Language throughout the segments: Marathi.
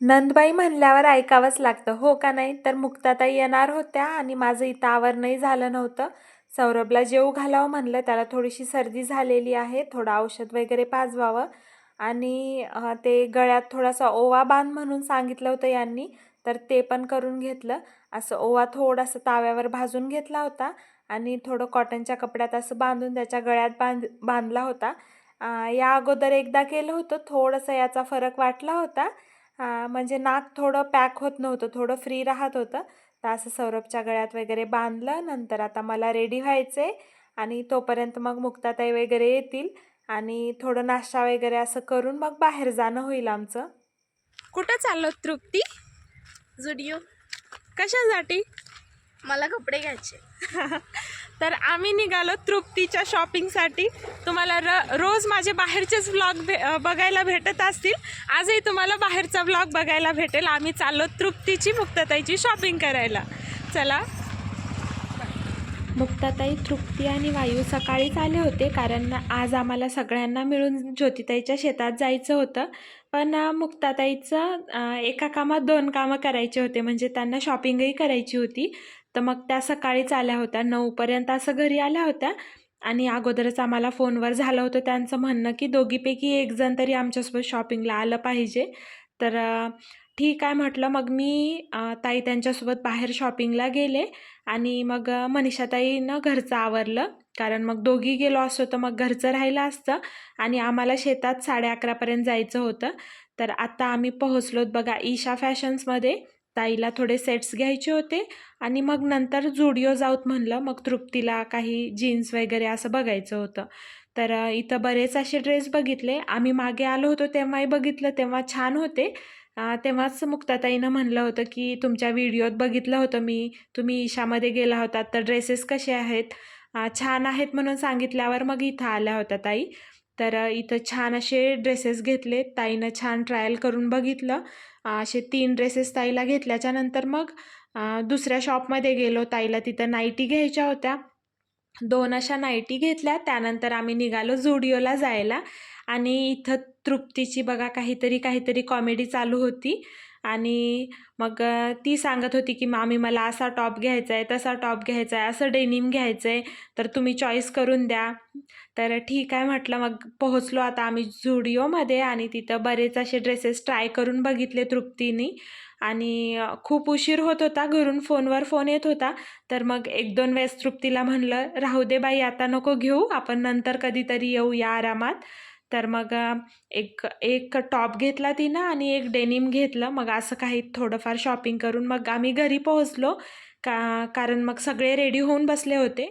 नंदबाई म्हणल्यावर ऐकावंच लागतं, हो का नाही? तर मुक्ताताई येणार होत्या आणि माझं इथं आवरणंही झालं नव्हतं. सौरभला जेवू घालावं म्हणलं, त्याला थोडीशी सर्दी झालेली आहे, थोडं औषध वगैरे पाजवावं आणि ते गळ्यात थोडासा ओवा बांध म्हणून सांगितलं होतं यांनी, तर ते पण करून घेतलं. असं ओवा थोडासा ताव्यावर भाजून घेतला होता आणि थोडं कॉटनच्या कपड्यात असं बांधून त्याच्या गळ्यात बांधला होता. या अगोदर एकदा केलं होतं, थोडंसं याचा फरक वाटला होता. म्हणजे नाक थोडं पॅक होत नव्हतं, थोडं फ्री राहत होतं. तर असं सौरभच्या गळ्यात वगैरे बांधलं. नंतर आता मला रेडी व्हायचे आणि तोपर्यंत मग मुक्ताताई वगैरे येतील आणि थोडं नाश्ता वगैरे असं करून मग बाहेर जाणं होईल आमचं. कुठं चाललो तृप्ती? जुडिओ. कशासाठी? मला कपडे घ्यायचे. तर आम्ही निघालो तृप्तीच्या शॉपिंगसाठी. तुम्हाला रोज माझे बाहेरचेच व्लॉग बघायला भेटत असतील. आजही तुम्हाला बाहेरचा व्लॉग बघायला भेटेल. आम्ही चाललो तृप्तीची मुक्ताताईची शॉपिंग करायला. चला. मुक्ताताई, तृप्ती आणि वायू सकाळीच आले होते, कारण आज आम्हाला सगळ्यांना मिळून ज्योतिताईच्या शेतात जायचं होतं. पण मुक्ताताईचं एका कामात दोन कामं करायचे होते, म्हणजे त्यांना शॉपिंगही करायची होती. तर मग त्या सकाळीच आल्या होत्या, 9पर्यंत असं घरी आल्या होत्या. आणि अगोदरच आम्हाला फोनवर झालं होतं त्यांचं म्हणणं की दोघीपैकी एक जण तरी आमच्यासोबत शॉपिंगला आलं पाहिजे. तर ठीक आहे म्हटलं. मग मी ताई त्यांच्यासोबत बाहेर शॉपिंगला गेले आणि मग मनीषाताईनं घरचं आवरलं, कारण मग दोघी गेलो असतो तर मग घरचं राहिलं असतं आणि आम्हाला शेतात 11:30पर्यंत जायचं होतं. तर आता आम्ही पोहोचलोत बघा ईशा फॅशन्समध्ये. ताईला थोडे सेट्स घ्यायचे होते आणि मग नंतर जुडिओ जाऊत म्हणलं. मग तृप्तीला काही जीन्स वगैरे असं बघायचं होतं. तर इथं बरेच असे ड्रेस बघितले. आम्ही मागे आलो होतो तेव्हाही बघितलं, तेव्हा छान होते. तेव्हाच मुक्ताताईनं म्हणलं होतं की तुमच्या व्हिडिओत बघितलं होतं मी, तुम्ही ईशामध्ये गेला होतात, तर ड्रेसेस कसे आहेत? छान आहेत म्हणून सांगितल्यावर मग इथं आल्या होत्या ताई. तर इथं छान असे ड्रेसेस घेतले. ताईनं छान ट्रायल करून बघितलं. असे 3 ड्रेसेस ताईला घेतल्याच्यानंतर मग दुसऱ्या शॉपमध्ये गेलो. ताईला तिथं नाईटी घ्यायच्या होत्या. 2 अशा नाईटी घेतल्या. त्यानंतर आम्ही निघालो झुडिओला जायला आणि इथं तृप्तीची बघा काहीतरी कॉमेडी चालू होती आणि मग ती सांगत होती की मामी मला असा टॉप घ्यायचा आहे, तसा टॉप घ्यायचा आहे, असं डेनिम घ्यायचं आहे, तर तुम्ही चॉईस करून द्या. तर ठीक आहे म्हटलं. मग पोहोचलो आता आम्ही झुडिओमध्ये आणि तिथं बरेच असे ड्रेसेस ट्राय करून बघितले तृप्तीनी आणि खूप उशीर होत होता. घरून फोनवर फोन येत होता. तर मग 1-2 वेळेस तृप्तीला म्हणलं, राहू दे बाई आता नको घेऊ, आपण नंतर कधीतरी येऊया आरामात. तर मग एक एक टॉप घेतला तिनं आणि एक डेनिम घेतलं. मग असं काही थोडंफार शॉपिंग करून मग आम्ही घरी पोहोचलो. कारण मग सगळे रेडी होऊन बसले होते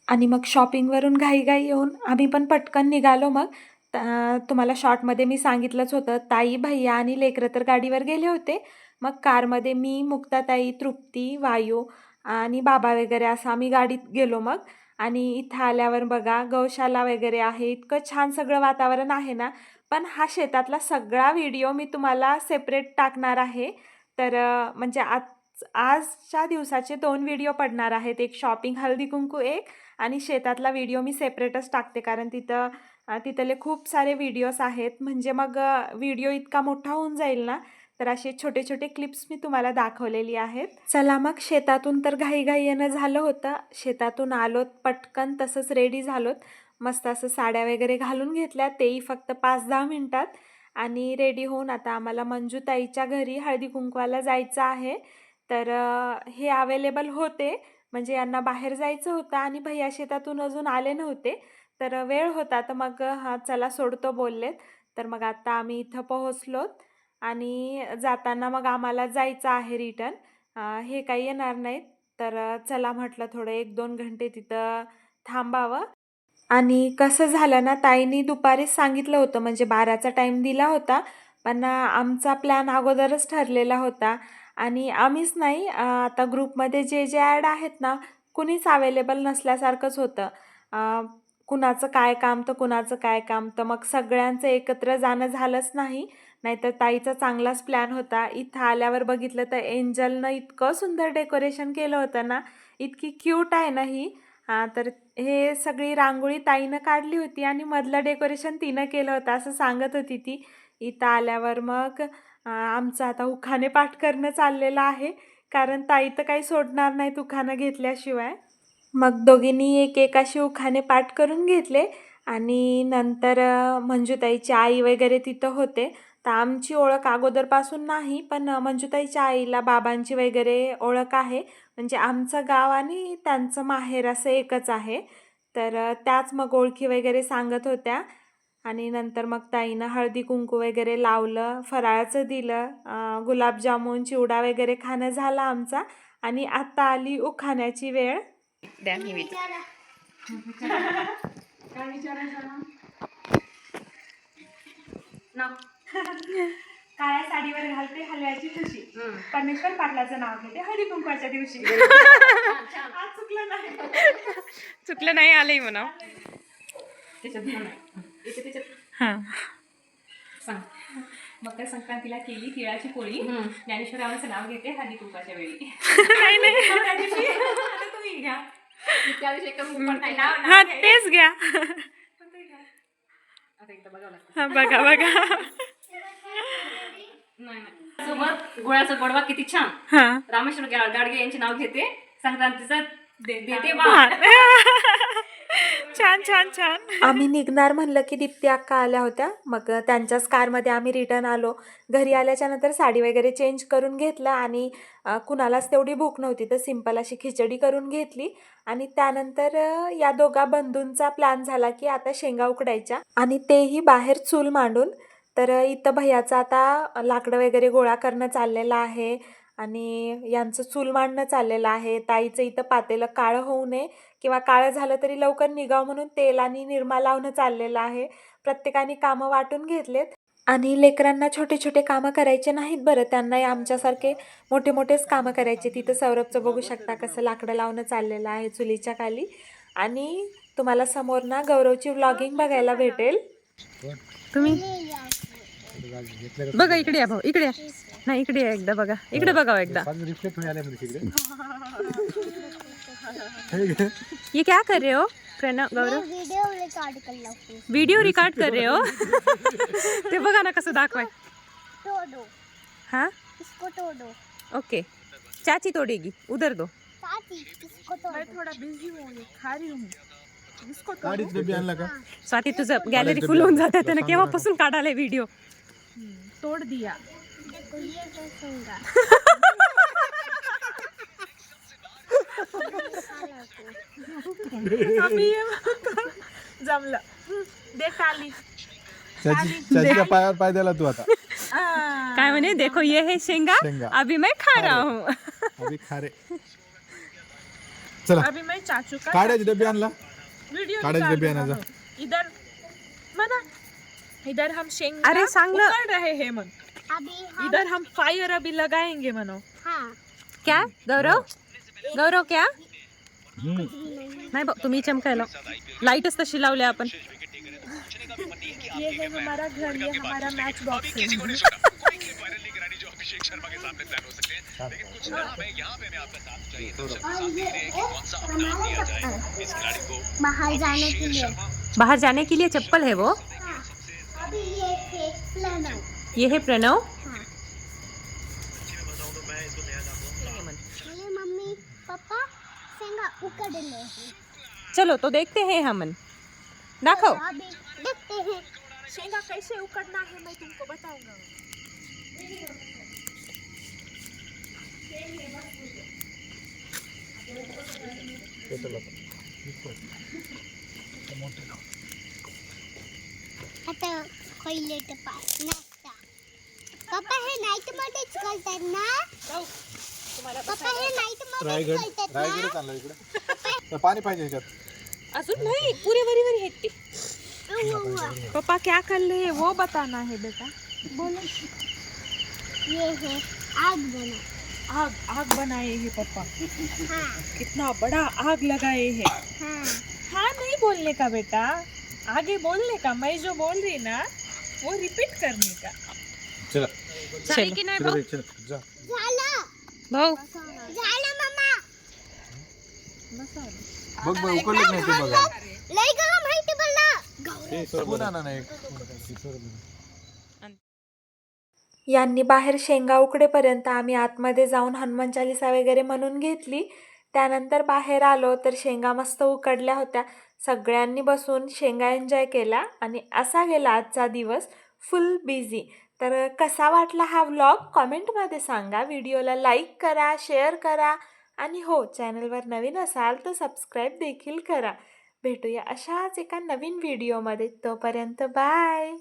आणि मग शॉपिंगवरून घाईघाई येऊन आम्ही पण पटकन निघालो. मग तुम्हाला शॉर्टमध्ये मी सांगितलंच होतं, ताई, भैया आणि लेकरं तर गाडीवर गेले होते. मग कारमध्ये मी, मुक्ताताई, तृप्ती, वायू आणि बाबा वगैरे असं आम्ही गाडीत गेलो मग. आणि इथं आल्यावर बघा गौशाला वगैरे आहे, इतकं छान सगळं वातावरण आहे ना. पण हा शेतातला सगळा व्हिडिओ मी तुम्हाला सेपरेट टाकणार आहे. तर म्हणजे आजच्या दिवसाचे 2 व्हिडिओ पडणार आहेत, एक शॉपिंग हळदी कुंकू एक आणि शेतातला व्हिडिओ मी सेपरेटच टाकते, कारण तिथले खूप सारे व्हिडिओज आहेत. म्हणजे मग व्हिडिओ इतका मोठा होऊन जाईल ना, तर असे छोटे छोटे क्लिप्स मी तुम्हाला दाखवलेली आहेत. चला मग शेतातून तर घाईघाई येणं झालं होतं. शेतातून आलोत पटकन, तसंच रेडी झालोत. मस्त असं साड्या वगैरे घालून घेतल्या, तेही फक्त 5-10 मिनिटात. आणि रेडी होऊन आता आम्हाला मंजूताईच्या घरी हळदी कुंकवाला जायचं आहे. तर हे अवेलेबल होते, म्हणजे यांना बाहेर जायचं होतं आणि भैया शेतातून अजून आले नव्हते. तर वेळ होता, तर मग हां चला सोडतो बोललेत. तर मग आता आम्ही इथं पोहोचलोत आणि जाताना मग आम्हाला जायचं आहे रिटर्न. हे काही येणार नाहीत. तर चला म्हटलं थोडं 1-2 घंटे तिथं थांबावं. आणि कसं झालं ना, ताईंनी दुपारीच सांगितलं होतं, म्हणजे 12चा टाईम दिला होता. पण आमचा प्लॅन अगोदरच ठरलेला होता आणि आम्हीच नाही, आता ग्रुपमध्ये जे ॲड आहेत ना, कुणीच अवेलेबल नसल्यासारखंच होतं. कुणाचं काय काम तर कुणाचं काय काम, तर मग सगळ्यांचं एकत्र जाणं झालंच नाही. नाहीतर ताईचा चांगलाच प्लॅन होता. इथं आल्यावर बघितलं तर एंजलनं इतकं सुंदर डेकोरेशन केलं होतं ना, इतकी क्यूट आहे ना ही. तर हे सगळी रांगोळी ताईनं काढली होती आणि मधलं डेकोरेशन तिनं केलं होतं असं सांगत होती ती. इथं आल्यावर मग आमचं आता उखाणे पाठ करणं चाललेलं आहे, कारण ताई तर काही सोडणार नाहीत उखाणं घेतल्याशिवाय. मग दोघींनी एक अशी उखाणे पाठ करून घेतले आणि नंतर मंजुताईची आई वगैरे तिथं होते. तर आमची ओळख अगोदरपासून नाही, पण मंजुताईच्या आईला बाबांची वगैरे ओळख आहे. म्हणजे आमचं गाव आणि त्यांचं माहेर असं एकच आहे. तर त्याच मग ओळखी वगैरे सांगत होत्या आणि नंतर मग ताईनं हळदी कुंकू वगैरे लावलं, फराळाचं दिलं, गुलाबजामुन चिवडा वगैरे खाणं झालं आमचा आणि आता आली उखाण्याची वेळ. द्या मी काळ्या साडीवर घालते हलव्याची खुशी, परमेश्वर पाटलाचं नाव घेते हळदी कुंकवाच्या दिवशी. आज चुकलं नाही. चुकलं नाही आलंय म्हणा. हां मकर संक्रांतीला केली तिळाची पोळी, ज्ञानेश्वरावांचं नाव घेते हळदी कुंकवाच्या वेळी. नाही नाही त्या दिवशी आता तुम्ही घ्या. त्या दिवशी एकदम कुंकवात नाही नाव हा तेच घ्या. आता एकदा बघावं लागतं. हा, बघा बघा. नाही सोबत गुळाचा गोडवा किती छान. हा रामेश्वर गाडगे यांचे नाव घेते, संक्रांतीचा देते छान छान छान. आम्ही निघणार म्हणलं की दीप्ती अक्का आल्या होत्या. मग त्यांच्याच कारमध्ये आम्ही रिटर्न आलो. घरी आल्याच्या नंतर साडी वगैरे चेंज करून घेतलं आणि कुणालाच तेवढी भूक नव्हती तर सिंपल अशी खिचडी करून घेतली आणि त्यानंतर या दोघा बंधूंचा प्लॅन झाला की आता शेंगा उकडायच्या आणि तेही बाहेर चूल मांडून. तर इथं भैयाचं आता लाकडं वगैरे गोळा करणं चाललेलं आहे आणि यांचं चूल मांडणं चाललेलं आहे. ताईचं इथं पातेलं काळं होऊ नये किंवा काळं झालं तरी लवकर निघावं म्हणून तेल आणि निरमा लावणं चाललेलं आहे. प्रत्येकाने कामं वाटून घेतलेत आणि लेकरांना छोटे छोटे कामं करायचे नाहीत बरं, त्यांनाही आमच्यासारखे मोठे मोठेच कामं करायचे. तिथं सौरभचं बघू शकता कसं लाकडं लावणं चाललेलं आहे चुलीच्या खाली आणि तुम्हाला समोर ना गौरवची व्लॉगिंग बघायला भेटेल. तुम्ही बघा इकडे या भाऊ, इकडे या. नाही इकडे या एकदा बघा, इकडे बघा एकदा. ये क्या कर रहे हो प्रणव गौरव? वीडियो रिकॉर्ड कर रहे हो? ते बघा ना कसं दाखवाय. हाँ ओके चाची तोड़ेगी उधर दो. मैं थोड़ा बिजी हूँ, खा रही हूँ. स्वाती तुझं गॅलरी फुल होऊन जाते त्यानं केव्हापासून काढायला व्हिडिओ. तोड़ दिया. जमलं. दे टाली. चाचीच्या पायावर पाय दिला तू आता. काय म्हणे देखो ये है शेंगा शेंगा. अभी मैं खा रहा हूँ. अभी खारे. चला अभी मैं चाचू का काढायचे डबे आणला. वीडियो काढायचे डबे आणायचा. इधर मना इधर हम शेंगा अरे सांग ना. उकड़ रहे हैं मन. इधर हम फायर अभी लगाएंगे मनो. क्या गौरव गौरव क्या नाही बघ तुम्ही चमकायला लाईटच तशी लावली आपण. ये है हमारा घर, ये हमारा मैच बॉक्स है. बाहर जाने के लिए चप्पल है वो. ये है प्रणव. मम्मी पापा शेंगा उकड़ले चलो तो देखते हैं हम. दाखव. अभी देखते हैं शेंगा कैसे उकड़ना है मैं तुमको बताऊंगा. आता खोइलेट पाय नाश्ता. पप्पा हे नाईट मध्येच करतात ना? पप्पा हे नाईट मध्येच रायगड करतात ना? रायगडच आणला इकडे. पाणी पाहिजे ह्याच्यात. अजून नाही पुरे वरी आहेत ते. पापा क्या कर रहे हैं वो बताना है बेटा. बोलो. ये है आग बना. आग आग बनाए हैं पापा. हाँ कितना बड़ा आग लगाए हैं. हाँ हाँ नहीं बोलने का बेटा, आगे बोलने का. मैं जो बोल रही ना वो रिपीट करने का. चला चल की नाही भाऊ. चल जा. झालं भाऊ झालं मम्मा. बघ बघ उकळलेच नाही ते बघा. लय गरम आहे ते बोलला. ते सोबत आणा ना एक. यांनी बाहेर शेंगा उकडेपर्यंत आम्ही आतमध्ये जाऊन हनुमान चालीसा वगैरे म्हणून घेतली. त्यानंतर बाहेर आलो तर शेंगा मस्त उकडल्या होत्या. सगळ्यांनी बसून शेंगा एन्जॉय केला आणि असा गेला आजचा दिवस फुल बिझी. तर कसा वाटला हा व्लॉग कॉमेंटमध्ये सांगा. व्हिडिओला लाईक करा, शेअर करा आणि हो, चॅनलवर नवीन असाल तर सबस्क्राईब देखील करा. भेटूया अशाच एका नवीन व्हिडिओमध्ये. तोपर्यंत बाय.